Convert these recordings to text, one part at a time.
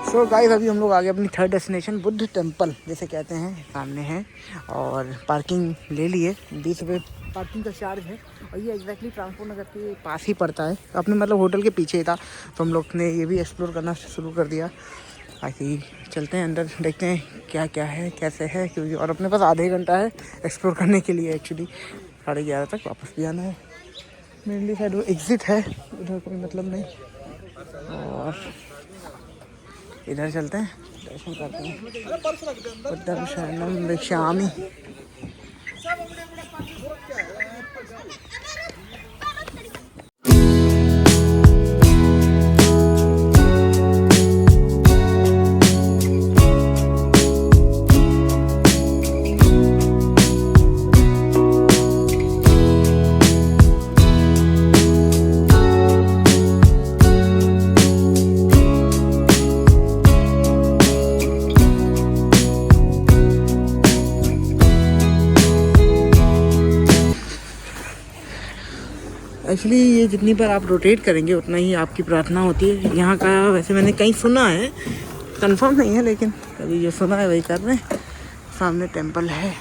So guys अभी हम लोग आ गए अपनी थर्ड डेस्टिनेशन बुद्ध टेम्पल जैसे कहते हैं, सामने है। और पार्किंग ले लिए, 20 रुपये पार्किंग का चार्ज है। और ये एग्जैक्टली ट्रांसपोर्ट नगर के पास ही पड़ता है, अपने मतलब होटल के पीछे ही था। तो हम लोग ने ये भी एक्सप्लोर करना शुरू कर दिया। बाकी चलते हैं अंदर, देखते हैं क्या क्या है कैसे है, क्योंकि और अपने पास आधे घंटा है एक्सप्लोर करने के लिए। एक्चुअली 11:30 तक वापस भी आना है। मेनली शायद वो एग्ज़िट है, उधर कोई मतलब नहीं। और इधर चलते हैं, दर्शन करते हैं। बुद्धं शरणं गच्छामि। एक्चुअली ये जितनी बार आप रोटेट करेंगे उतना ही आपकी प्रार्थना होती है यहाँ का। वैसे मैंने कहीं सुना है, कंफर्म नहीं है, लेकिन कभी जो सुना है वही कर रहे हैं। सामने टेंपल है।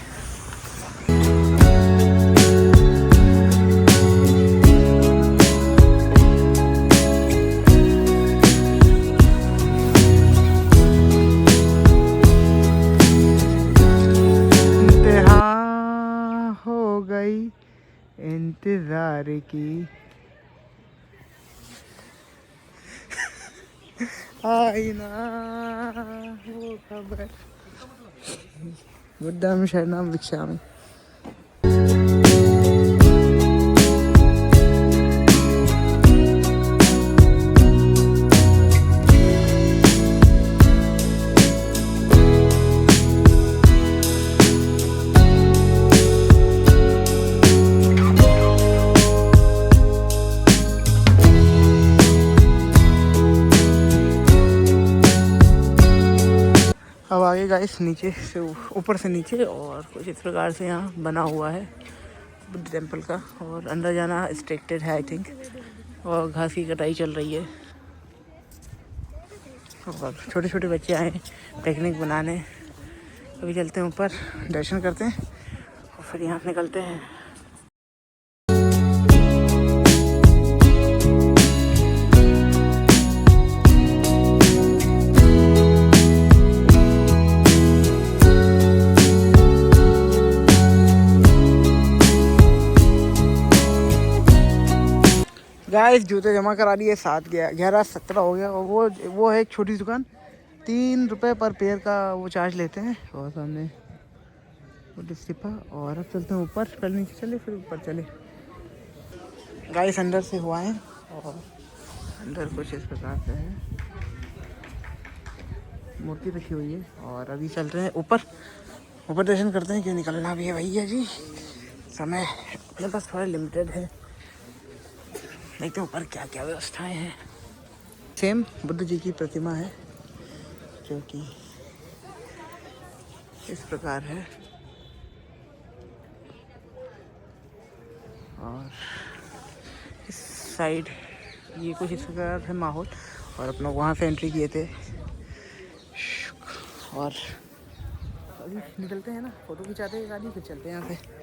इंतहा हो गई इंतजार की, आई ना वो खबर। बुद्धं शरणं गच्छामि। अब आगे गाइस नीचे से ऊपर से नीचे, और कुछ इस प्रकार से यहाँ बना हुआ है बुद्ध टेम्पल का। और अंदर जाना रिस्ट्रिक्टेड है आई थिंक, और घास की कटाई चल रही है। और छोटे छोटे बच्चे आए पिकनिक बनाने। अभी चलते हैं ऊपर, दर्शन करते हैं और फिर यहाँ से निकलते हैं। गाइस जूते जमा करा लिए, 11:17 हो गया। और वो है एक छोटी दुकान, 3 रुपये पर पेयर का वो चार्ज लेते हैं। और सामने वो डिस्टिपा। और अब चलते हैं ऊपर, कल नीचे चले फिर ऊपर चले। गाइस अंदर से हुआ है, और अंदर कुछ इस प्रकार से है, मूर्ति रखी हुई है। और अभी चल रहे हैं ऊपर, ऊपर दर्शन करते हैं, क्यों निकलना भी है भैया जी। समय अपने पास थोड़ा लिमिटेड है, देखते हैं ऊपर क्या क्या व्यवस्थाएं हैं। सेम बुद्ध जी की प्रतिमा है जो कि इस प्रकार है। और इस साइड ये कुछ इस प्रकार है माहौल। और अपना वहाँ से एंट्री किए थे। और अभी निकलते हैं ना, फ़ोटो खिंचाते हैं गाड़ी, फिर चलते हैं यहाँ से।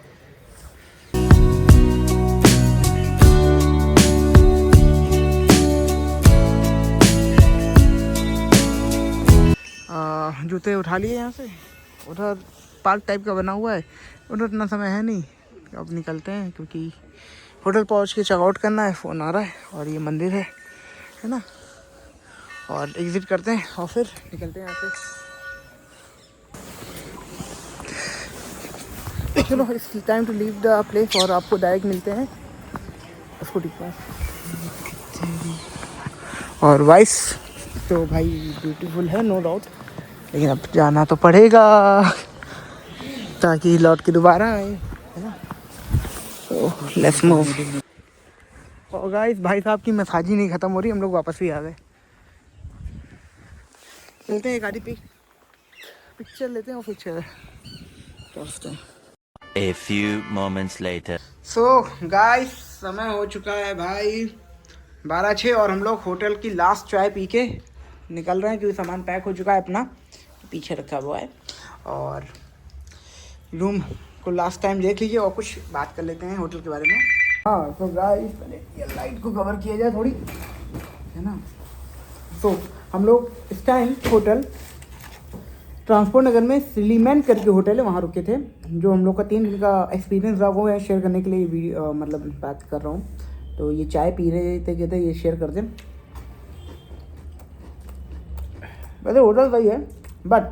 जूते उठा लिए यहाँ से। उधर पार्क टाइप का बना हुआ है, उधर इतना समय है नहीं। अब निकलते हैं, क्योंकि होटल पहुँच के चेकआउट करना है, फ़ोन आ रहा है। और ये मंदिर है ना। और एग्ज़िट करते हैं और फिर निकलते हैं यहाँ से। चलो it's time to leave the place, और आपको डायरेक्ट मिलते हैं स्कूटी के पास। और वाइस तो भाई ब्यूटीफुल है नो डाउट, लेकिन अब जाना तो पड़ेगा ताकि लौट के दोबारा आए, है ना। तो लेट्स मूव। और गाइस भाई साहब की मसाज ही नहीं ख़त्म हो रही, हम लोग वापस भी आ गए। चलते हैं गाड़ी पे, पिक्चर लेते हैं और फिर चलते हैं। A few moments later. So guys समय हो चुका है भाई 12:06, और हम लोग होटल की लास्ट चाय पी के निकल रहे हैं क्योंकि सामान पैक हो चुका है अपना, पीछे रखा हुआ है। और रूम को लास्ट टाइम देख लीजिए और कुछ बात कर लेते हैं होटल के बारे में। हाँ तो गाइस पहले ये लाइट को कवर किया जाए थोड़ी, है ना। तो हम लोग इस टाइम होटल ट्रांसपोर्ट नगर में सिलीमैन करके होटल है, वहाँ रुके थे। जो हम लोग का 3 दिन का एक्सपीरियंस रहा वो है शेयर करने के लिए वीडियो मतलब बात कर रहा हूँ। तो ये चाय पी रहे थे, कहते ये शेयर कर दें। वैसे होटल सही है बट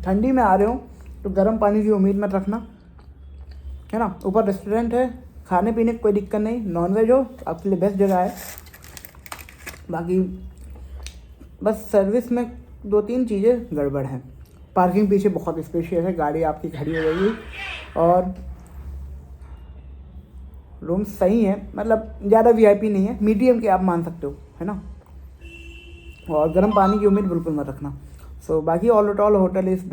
ठंडी में आ रहे हो तो गर्म पानी की उम्मीद मत रखना, है ना। ऊपर रेस्टोरेंट है, खाने पीने की कोई दिक्कत नहीं, नॉनवेज हो आपके लिए बेस्ट जगह है। बाकी बस सर्विस में 2-3 चीज़ें गड़बड़ हैं। पार्किंग पीछे बहुत स्पेशियस है, गाड़ी आपकी खड़ी हो जाएगी। और रूम सही है, मतलब ज़्यादा वीआईपी नहीं है, मीडियम के आप मान सकते हो, है ना। और गर्म पानी की उम्मीद बिल्कुल मत रखना। सो बाकी all all hotel is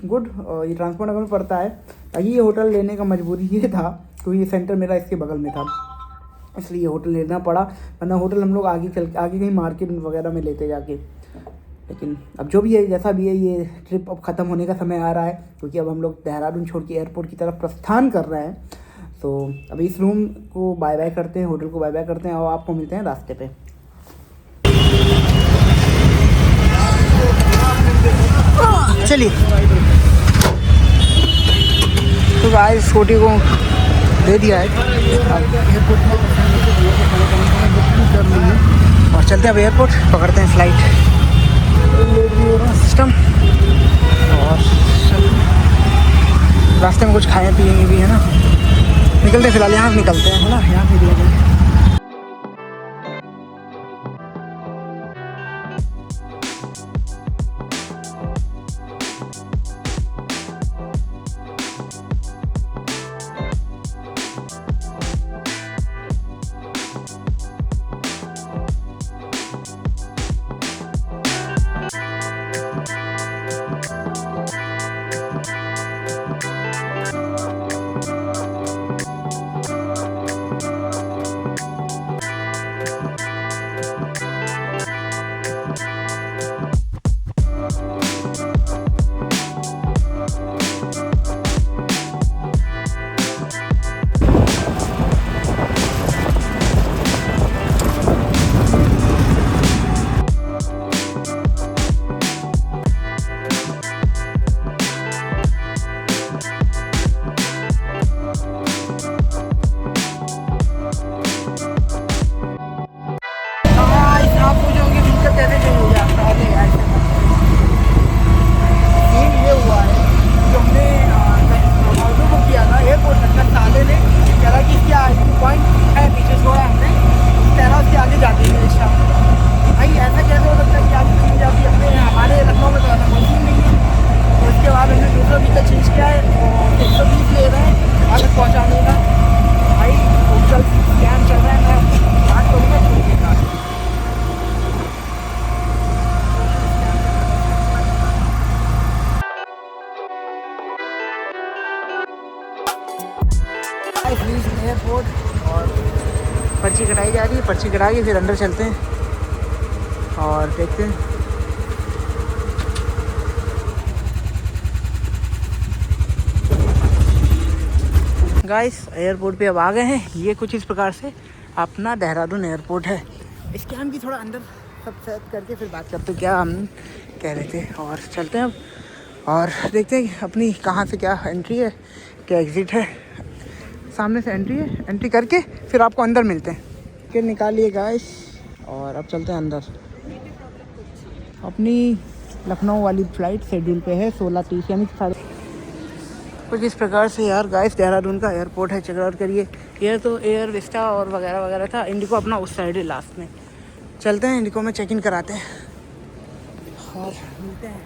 good. ये ट्रांसपोर्ट नगर में पड़ता है। बाकी ये होटल लेने का मजबूरी ये था क्योंकि ये सेंटर मेरा इसके बगल में था, इसलिए ये होटल लेना पड़ा। वरना होटल हम लोग आगे कहीं मार्केट वगैरह में लेते जाके। लेकिन अब जो भी है जैसा भी है, ये ट्रिप अब ख़त्म होने का समय आ रहा है क्योंकि अब हम लोग देहरादून छोड़ के एयरपोर्ट की तरफ प्रस्थान कर रहे हैं। तो अभी इस रूम को बाय बाय करते हैं, होटल को बाय बाय करते हैं और आपको मिलते हैं रास्ते पे। चलिए तो गाइस स्कूटी को दे दिया है, अब एयरपोर्ट में कर लीजिए और चलते हैं अब एयरपोर्ट, पकड़ते हैं फ्लाइट। सिस्टम और रास्ते में कुछ खाएं पिएंगे भी, है ना। निकलते हैं फिलहाल, यहाँ निकलते हैं, है ना, यहाँ निकलते हैं। एयरपोर्ट और पर्ची कटाई जा रही है, पर्ची कटा के फिर अंदर चलते हैं और देखते हैं। गाइस एयरपोर्ट पे अब आ गए हैं। ये कुछ इस प्रकार से अपना देहरादून एयरपोर्ट है। इसके हम भी थोड़ा अंदर सब सेट करके फिर बात करते हैं क्या हम कह रहे थे, और चलते हैं अब और देखते हैं अपनी कहाँ से क्या एंट्री है, क्या एग्ज़िट है। सामने से एंट्री है, एंट्री करके फिर आपको अंदर मिलते हैं। टिकट निकालिए गाइस और अब चलते हैं अंदर। अपनी लखनऊ वाली फ़्लाइट शेड्यूल पे है 16:30 यानी कुछ इस प्रकार से यार गाइस देहरादून का एयरपोर्ट है। चेक आउट करिए। ये तो एयर विस्टा और वगैरह वगैरह था, इंडिको अपना उस साइड है लास्ट में। चलते हैं इंडिको में चेक इन कराते हैं और मिलते हैं।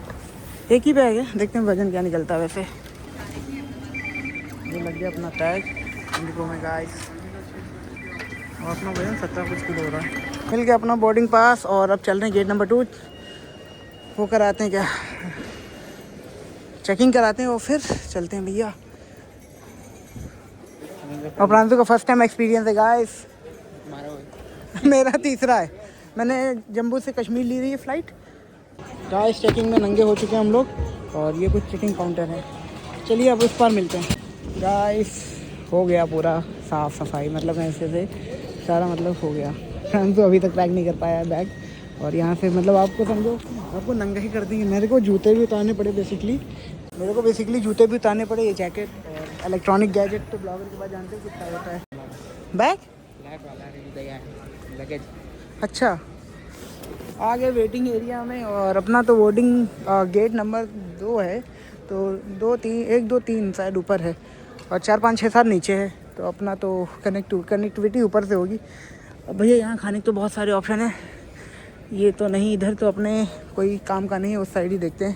एक ही बैग है, देखते हैं वजन क्या निकलता है। वैसे ये लग गया अपना टैग इंडिको में गाइस और अपना वजन 17 कुछ किलो हो रहा है। मिल गया अपना बोर्डिंग पास और अब चल रहे हैं गेट नंबर 2 वो कराते हैं, क्या चेकिंग कराते हैं और फिर चलते हैं भैया। और प्रांशु का फर्स्ट टाइम एक्सपीरियंस है गाइस, मेरा तीसरा है। मैंने जम्मू से कश्मीर ली रही है फ़्लाइट। गाइस चेकिंग में नंगे हो चुके हैं हम लोग और ये कुछ चेकिंग काउंटर है। चलिए अब उस पार मिलते हैं। गाइस हो गया पूरा साफ़ सफाई, मतलब ऐसे से सारा मतलब हो गया। हम तो अभी तक पैक नहीं कर पाया है बैग। और यहाँ से मतलब आपको समझो आपको नंगा ही कर देंगे। मेरे को जूते भी उतारने पड़े बेसिकली जूते भी उतारने पड़े, ये जैकेट और इलेक्ट्रॉनिक गैजेट। तो ब्लॉगर के बाद जानते हो कितना होता है। बैग लगेज अच्छा आ गए वेटिंग एरिया में। और अपना तो बोर्डिंग गेट नंबर 2 है, तो 2 3 1 2 3 शायद ऊपर है और 4 5 6 7 नीचे है। तो अपना तो कनेक्टिविटी ऊपर से होगी। अब भैया यहाँ खाने के तो बहुत सारे ऑप्शन है। ये तो नहीं, इधर तो अपने कोई काम का नहीं है, उस साइड ही देखते हैं।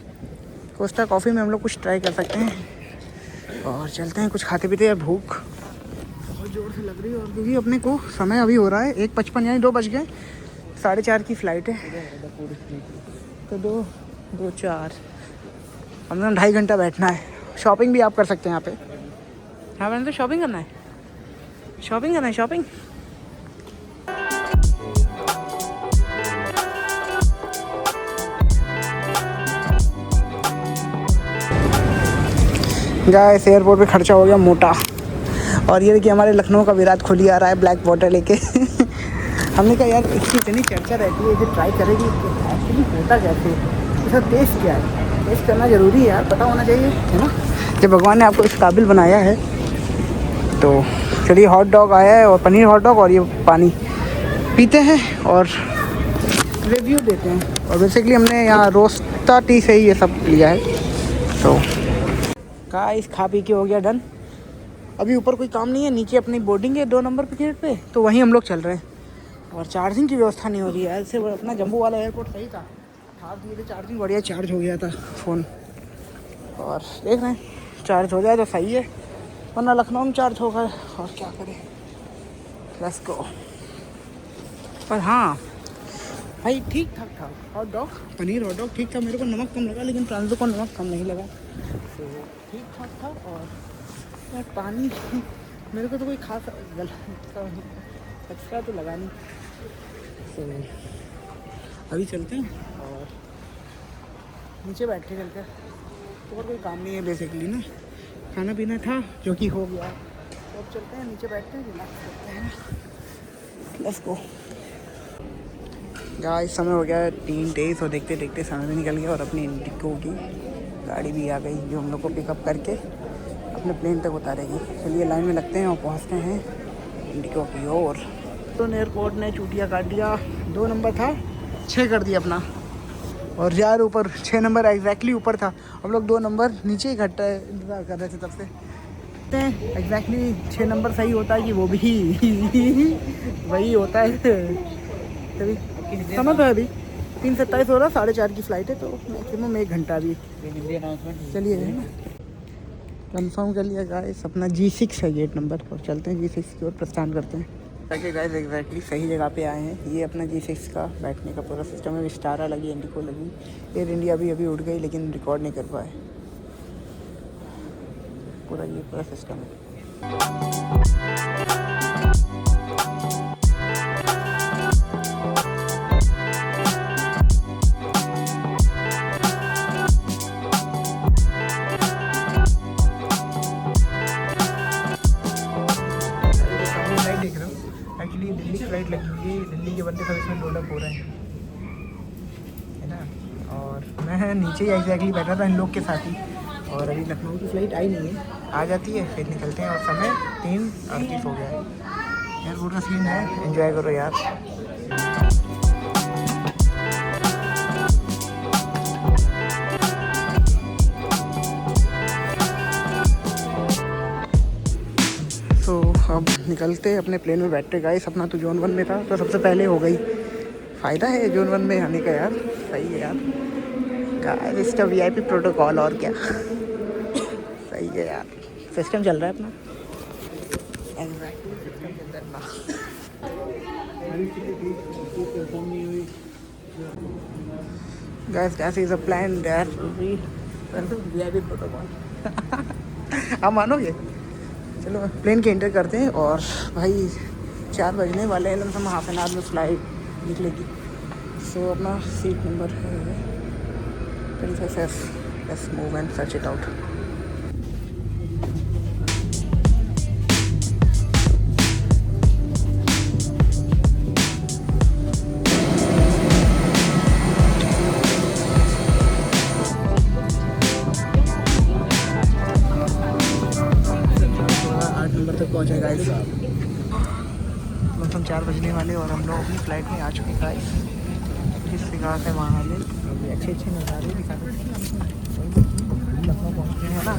कोस्टा कॉफ़ी में हम लोग कुछ ट्राई कर सकते हैं और चलते हैं कुछ खाते पीते। यार भूख बहुत ज़ोर से लग रही है और क्योंकि अपने को समय अभी हो रहा है 1:55 यानी 2 बज गए। 4:30 की फ़्लाइट है तो 2 4 हमने 2.5 घंटा बैठना है। शॉपिंग भी आप कर सकते हैं यहाँ पे। हाँ मैंने तो शॉपिंग करना है शॉपिंग। गाइस एयरपोर्ट पे खर्चा हो गया मोटा। और ये देखिए हमारे लखनऊ का विराट कोहली आ रहा है ब्लैक वाटर लेके। हमने कहा यार इसकी इतनी चर्चा रहती है, इसे ट्राई करेगी एक्चुअली होता कैसे, इसका टेस्ट क्या है। टेस्ट करना ज़रूरी है यार, पता होना चाहिए, है ना। जब भगवान ने आपको इस काबिल बनाया है तो चलिए। हॉट डॉग आया है और पनीर हॉट डॉग और ये पानी पीते हैं और रिव्यू देते हैं। और बेसिकली हमने यहाँ रोस्टा टी से ही ये सब लिया है। तो गाइस खा पी के हो गया डन। अभी ऊपर कोई काम नहीं है, नीचे अपनी बोर्डिंग है 2 नंबर पे गेट पे, तो वहीं हम लोग चल रहे हैं। और चार्जिंग की व्यवस्था नहीं हो रही है। ऐसे अपना जम्मू वाला एयरपोर्ट सही था, हाथ दिए थे चार्जिंग, बढ़िया चार्ज हो गया था फ़ोन। और देख रहे हैं चार्ज हो जाए तो सही है, वरना लखनऊ में चार्ज होगा और क्या करें। Let's go. पर हाँ भाई ठीक ठाक था। Hot dog paneer hot dog ठीक था। मेरे को नमक कम लगा लेकिन ट्रांसो को नमक कम नहीं लगा, तो ठीक ठाक था। और यार पानी मेरे को तो कोई खास एक्स्ट्रा तो लगा नहीं। तो अभी चलते हैं और नीचे बैठ के चलते हैं। तो और कोई काम नहीं है बेसिकली ना, खाना पीना था जो कि हो गया। तो अब चलते हैं नीचे बैठते हैं, रिलैक्स करते हैं। Let's go. गाइस समय हो गया 3 और देखते देखते समय भी निकल गया और अपनी इंडिगो की गाड़ी भी आ गई जो हम लोग को पिकअप करके अपने प्लेन तक उतारेगी। चलिए लाइन में लगते हैं और पहुंचते हैं इंडिगो की ओर। तो एयरपोर्ट ने चूटिया काट दिया। 2 नंबर था 6 कर दिया अपना। और यार ऊपर 6 नंबर एग्जैक्टली ऊपर था, हम लोग 2 नंबर नीचे इकट्ठा इंतज़ार कर रहे थे तब से। एग्जैक्टली 6 नंबर सही होता है कि वो भी वही होता है। तभी समय तो है अभी 3:27 हो रहा, 4:30 की फ़्लाइट है, तो मैक्सिमम 1 घंटा अभी। चलिए कंफर्म कर लिया गाइस, अपना G6 है गेट नंबर और चलते हैं G6 की ओर प्रस्थान करते हैं। ताकि गाइस एग्जैक्टली सही जगह पे आए हैं। ये अपना G6 का बैठने का पूरा सिस्टम है। विस्टारा लगी, इंडिगो लगी, एयर इंडिया भी अभी उड़ गई लेकिन रिकॉर्ड नहीं कर पाए। पूरा ये पूरा सिस्टम है। एक्चुअली दिल्ली की फ्लाइट लगी हुई है, दिल्ली के बंदे सब इसमें लोडअप हो रहे हैं, है ना। और मैं नीचे ही एग्जैक्टली बैठा था इन लोग के साथ ही। और अभी लखनऊ की फ़्लाइट आई नहीं है, आ जाती है फिर निकलते हैं। और समय 3:38 हो गया है। एयरपोर्ट का सीन है, एंजॉय करो यार। तो अब निकलते अपने प्लेन में बैठते। गाइस अपना तो जोन 1 में था तो सबसे पहले हो गई। फ़ायदा है जोन 1 में आने का यार, सही है यार। गाइस इसका VIP प्रोटोकॉल और क्या। सही है यार, सिस्टम चल रहा है अपना एग्जैक्टली सिस्टम के अंदर ना। Guys is a plan that VIP protocol. आप मानोगे? चलो प्लेन के एंटर करते हैं। और भाई 4 बजने वाले हैं, लमसम हाफ एन आवर में फ़्लाइट निकलेगी। सो अपना सीट नंबर है 25F। Let's move and search it out. पहुँचे गाइस, हम 4 बजने वाले और हम लोग अपनी फ्लाइट में आ चुके हैं गाइस। जिस प्रकार से वहाँ वाले अभी अच्छे नज़ारे दिखा रहे हैं। लखनऊ पहुँच गए हैं ना।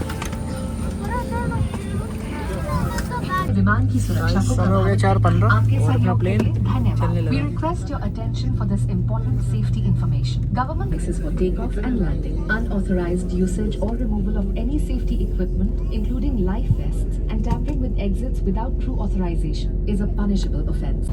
विमान की सुरक्षा को समय हो गया 4:15 और अपना प्लेन चलने लगा। We request your attention for this important safety information. Government licenses for takeoff and landing. Unauthorized usage or removal of any safety equipment, including life vests, and tampering with exits without true authorization is a punishable offence.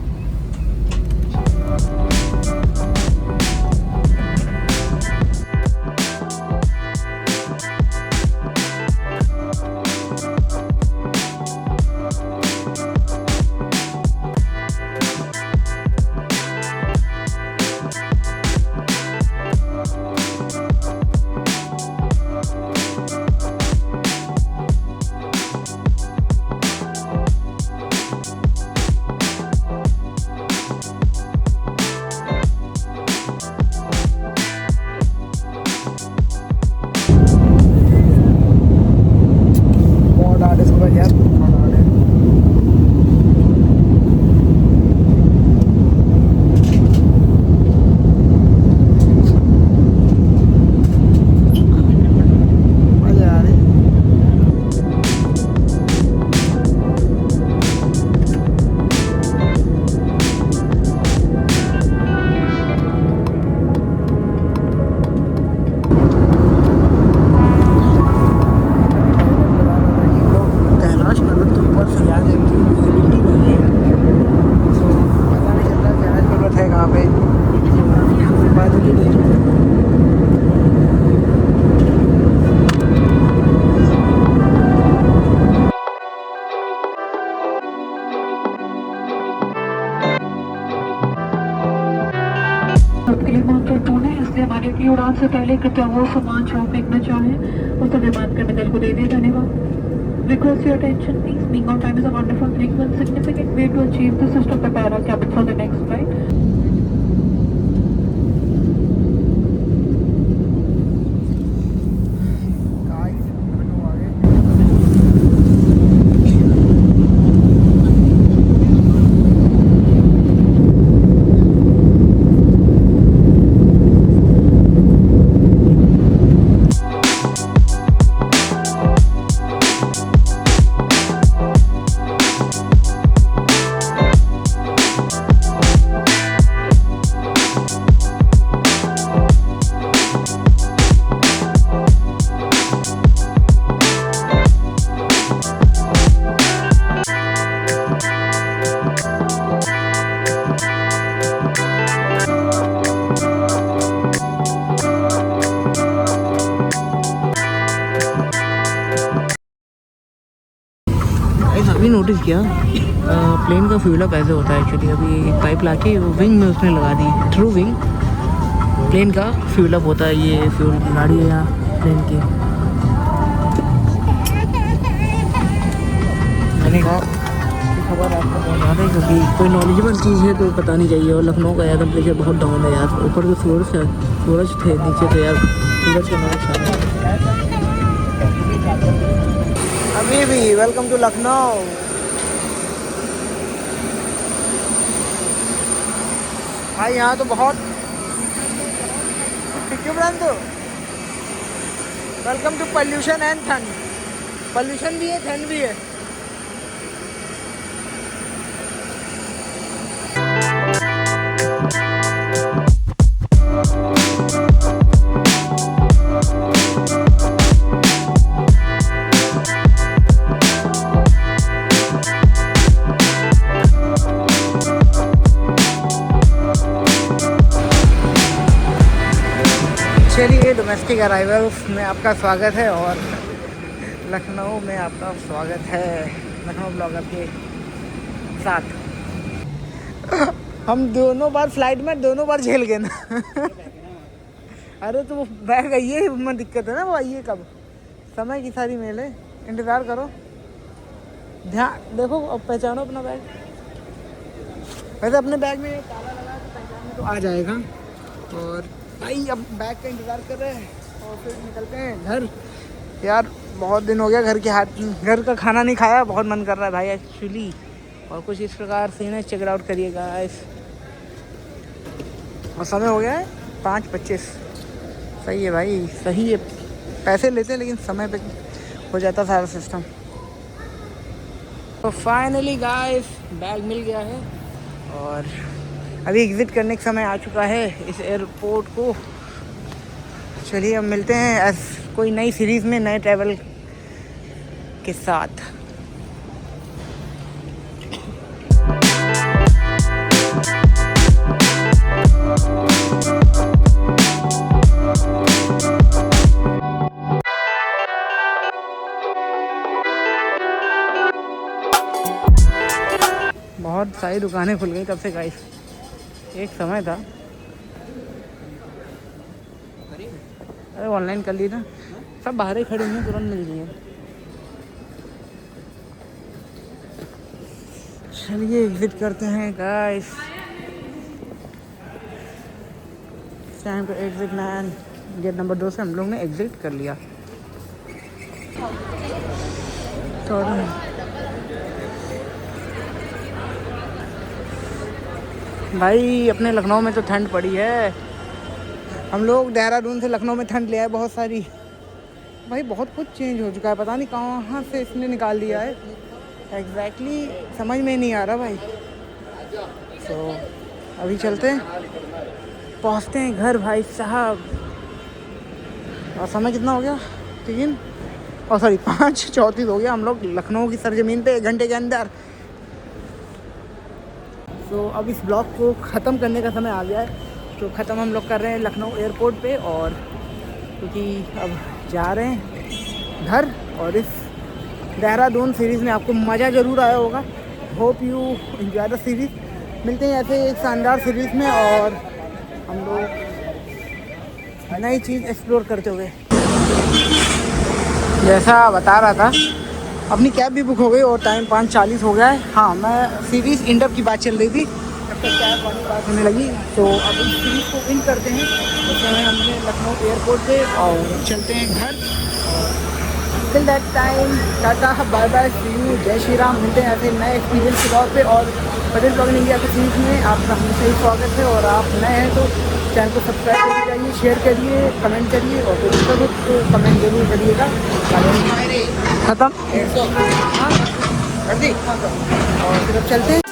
की उड़ान से पहले कृपया वो सामान जो फेंकना चाहें उसे विमानक्रम दल को दे दें। धन्यवाद। Request your attention, please. Being on time is a wonderful thing, but significant way to achieve this is to prepare our cabin for the next flight. अभी नोटिस किया प्लेन का फ्यूल अप ऐसे होता है एक्चुअली। अभी एक pipe लाके wing में उसने लगा दी, थ्रू विंग प्लेन का फ्यूल अप होता है। ये फ्यूल गाड़ी है यहाँ प्लेन की। मैंने कहा खबर आपको पहुँचा दें क्योंकि कोई नॉलेजेबल चीज़ है तो बतानी चाहिए। और लखनऊ का एयर टेम्परेचर बहुत डाउन है यार। ऊपर तो सूरज थे, नीचे तो यार सूरज के नॉलेज। अभी भी वेलकम टू लखनऊ। भाई यहाँ तो बहुत क्यों तो वेलकम टू पॉल्यूशन एंड ठंड। पॉल्यूशन भी है, ठंड भी है। चलिए डोमेस्टिक अराइवल्स में आपका स्वागत है और लखनऊ में आपका स्वागत है लखनऊ ब्लॉगर के साथ। हम दोनों बार फ्लाइट में दोनों बार झेल गए ना। अरे तो वो बैग आइए में दिक्कत है ना, वो आइए कब, समय की सारी मेल है, इंतज़ार करो, ध्यान देखो, अब पहचानो अपना बैग। वैसे अपने बैग में ताला लगा तो पहचान में तो आ जाएगा। और भाई अब बैग का इंतज़ार कर रहे हैं और फिर निकलते हैं घर। यार बहुत दिन हो गया घर का खाना नहीं खाया, बहुत मन कर रहा है भाई एक्चुअली। और कुछ इस प्रकार सीन है, चेक आउट करिएगा गाइस। और समय हो गया है 5:25। सही है भाई, सही है, पैसे लेते हैं लेकिन समय पे हो जाता सारा सिस्टम। तो फाइनली गाइस बैग मिल गया है और अभी एग्ज़िट करने का समय आ चुका है इस एयरपोर्ट को। चलिए अब मिलते हैं कोई नई सीरीज़ में नए ट्रैवल के साथ। बहुत सारी दुकानें खुल गई तब से गाइस। एक समय था, अरे ऑनलाइन कर ली ना, सब बाहर ही खड़ी हुई हैं, तुरंत मिल गई है। चलिए एग्जिट करते हैं guys. Time to exit man. Gate number 2 से हम लोग ने एग्जिट कर लिया। तो भाई अपने लखनऊ में तो ठंड पड़ी है। हम लोग देहरादून से लखनऊ में ठंड ले आए बहुत सारी। भाई बहुत कुछ चेंज हो चुका है, पता नहीं कहाँ से इसने निकाल दिया है एग्जैक्टली समझ में नहीं आ रहा भाई। तो अभी चलते हैं, पहुँचते हैं घर भाई साहब। और समय कितना हो गया, 5:34 हो गया। हम लोग लखनऊ की सरजमीन पे 1 घंटे के अंदर। तो अब इस ब्लॉग को ख़त्म करने का समय आ गया है, तो ख़त्म हम लोग कर रहे हैं लखनऊ एयरपोर्ट पे। और क्योंकि अब जा रहे हैं घर, और इस देहरादून सीरीज़ में आपको मज़ा ज़रूर आया होगा। Hope you enjoy the series. मिलते हैं ऐसे एक शानदार सीरीज़ में और हम लोग नई चीज़ एक्सप्लोर करते हुए। जैसा बता रहा था, अपनी कैब भी बुक हो गई और टाइम 5:40 हो गया है। हाँ, मैं सीरीज़ इंडप की बात चल रही थी, तब तक कैब वाली बात होने लगी। तो अब इस सीरीज़ को इन करते हैं, तो हैं हमने लखनऊ एयरपोर्ट पे और चलते हैं घर। Till that time tata bye bye, see you, जय श्री राम। मिलते हैं ऐसे नए एक्सपीरियंस के तौर पे। और पटेल ब्लॉगिंग इंडिया की सीरीज़ में आपका हमेशा ही स्वागत है। और आप नए हैं तो चैनल को सब्सक्राइब करके जाइए, शेयर करिए, कमेंट करिए और तो कमेंट जरूर करिएगा। ख़त्म, हाँ, और फिर अब चलते हैं।